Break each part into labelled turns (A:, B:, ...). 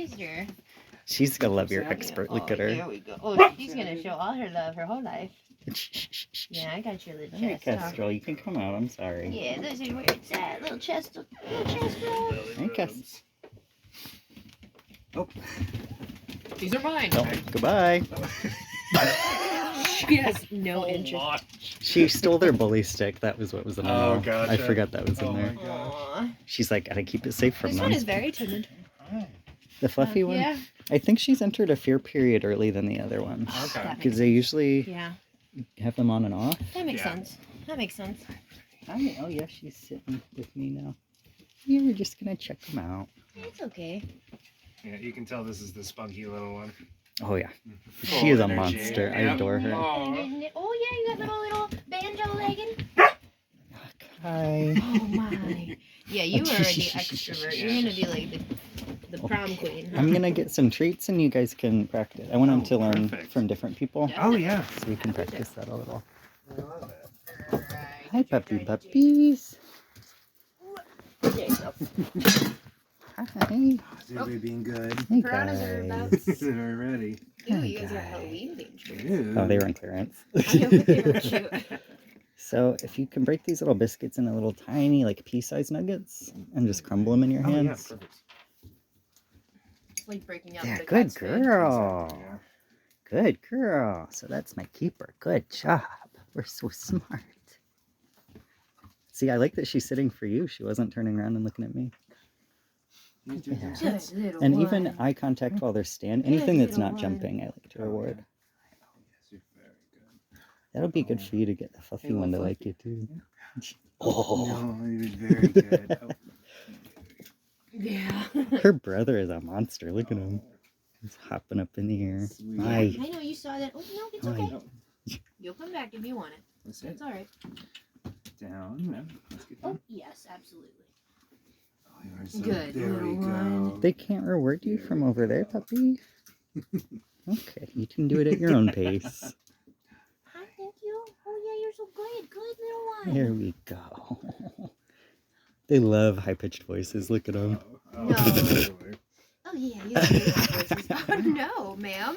A: sister.
B: She's gonna love your expert. Look at her.
A: Here we go. Oh, she's gonna show all her love her whole life. Yeah, I got your little
B: Hey,
A: chest. Huh?
B: Kestrel, you can come out. I'm sorry.
A: Yeah, this is where it's at. Little chest. Little chest rub.
B: Hey, Kes.
C: Oh.
A: These are mine.
B: Oh, goodbye.
A: She has no interest.
B: She stole their bully stick. That was what was in the
C: Oh,
B: mail.
C: gotcha.
B: I forgot that was in
C: Oh
B: there.
C: my gosh.
A: Aww.
B: She's like, gotta keep it safe from
A: This
B: them.
A: one is very timid.
B: The fluffy one?
A: Yeah.
B: I think she's entered a fear period early than the other ones.
C: Okay.
A: That
B: Because
A: makes
B: they usually
A: Yeah,
B: have them on and off.
A: that makes
C: Yeah.
A: sense. That makes sense.
B: Hi. Oh, yeah, she's sitting with me now. Yeah, we're just gonna check them out.
A: It's okay.
C: Yeah, you can tell this is the spunky little one.
B: Oh, yeah.
C: Full
B: She is a
C: energy.
B: monster. I
C: Yep.
B: adore her.
C: Aw.
A: Oh yeah, you got little banjo legging.
B: Hi.
A: Oh my. Yeah, you are the extrovert. You're gonna be like the prom queen.
B: I'm gonna get some treats and you guys can practice. I want them
C: Oh,
B: to learn
C: perfect.
B: from different people.
A: Yeah.
C: Oh, yeah.
B: So we can practice that a little.
C: I love it.
A: Alright,
B: Hi,
A: get your
B: puppy
A: try to
B: puppies.
A: There you go.
B: Hi.
C: Is everybody being good?
B: Hey,
A: Piranhas are about.
B: guys.
C: We're ready.
A: Ooh, you guys got Halloween themed treats.
C: Ew.
B: Oh, they were on clearance.
A: I know, but they were cute.
B: So if you can break these little biscuits into little tiny, like pea-sized nuggets and just crumble them in your
C: Oh, yeah,
B: hands.
C: perfect.
A: It's like breaking out
B: Yeah,
A: the
B: good
A: cat's food.
B: girl.
C: Yeah.
B: Good girl. So that's my keeper. Good job. We're so smart. See, I like that she's sitting for you. She wasn't turning around and looking at me.
C: He's doing
B: Yeah.
C: good.
A: Good little
B: And
A: one.
B: even eye contact while they're standing. Anything that's
A: little
B: not
A: one.
B: jumping, I like to reward.
C: Oh, yes, you're very good.
B: That'll be good for you to get the fluffy
C: Hey,
B: one to
C: little
B: like you too.
C: Oh. No, you did very good. Oh.
A: Yeah.
B: Her brother is a monster. Look at him. He's hopping up in the air.
C: Sweet.
B: Hi.
A: I know you saw that. Oh no, it's
B: Hi.
A: okay.
C: Oh,
A: You'll come back if you want it.
C: that's
A: It's
C: it.
A: all right.
C: Down. No, let's get
A: Oh
C: down.
A: yes, absolutely.
C: Oh, you are so
A: Good
C: There we
A: little
C: go.
A: one.
B: They can't reward you from over there, puppy. Okay, you can do it at your own pace.
A: Hi, thank you. Oh yeah, you're so good. Good little one.
B: There we go. They love high-pitched voices. Look at them.
C: Oh,
A: No.
C: absolutely.
A: Oh yeah, you like those voices. Oh no, ma'am.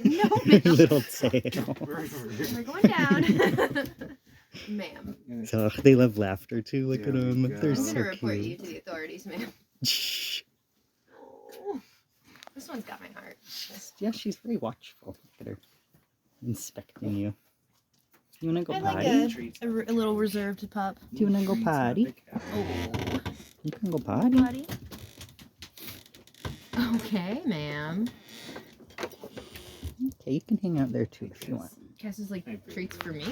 A: No, ma'am.
B: Little tail.
A: We're going down. Ma'am.
B: So they love laughter too. Look at
C: There we
B: them.
C: go.
B: They're
A: I'm
B: so
A: gonna report you
B: cute.
A: to the authorities, ma'am.
B: Shh.
A: Oh, this one's got my heart. This-
B: Yeah, she's very watchful. Look at her. Inspecting you. You wanna go
A: I like
B: potty?
A: a little reserved pup.
B: Do you wanna go potty?
A: Oh,
B: You can go potty.
A: buddy. Okay, ma'am.
B: Okay, you can hang out there too if you want.
A: Cass is like treats for me.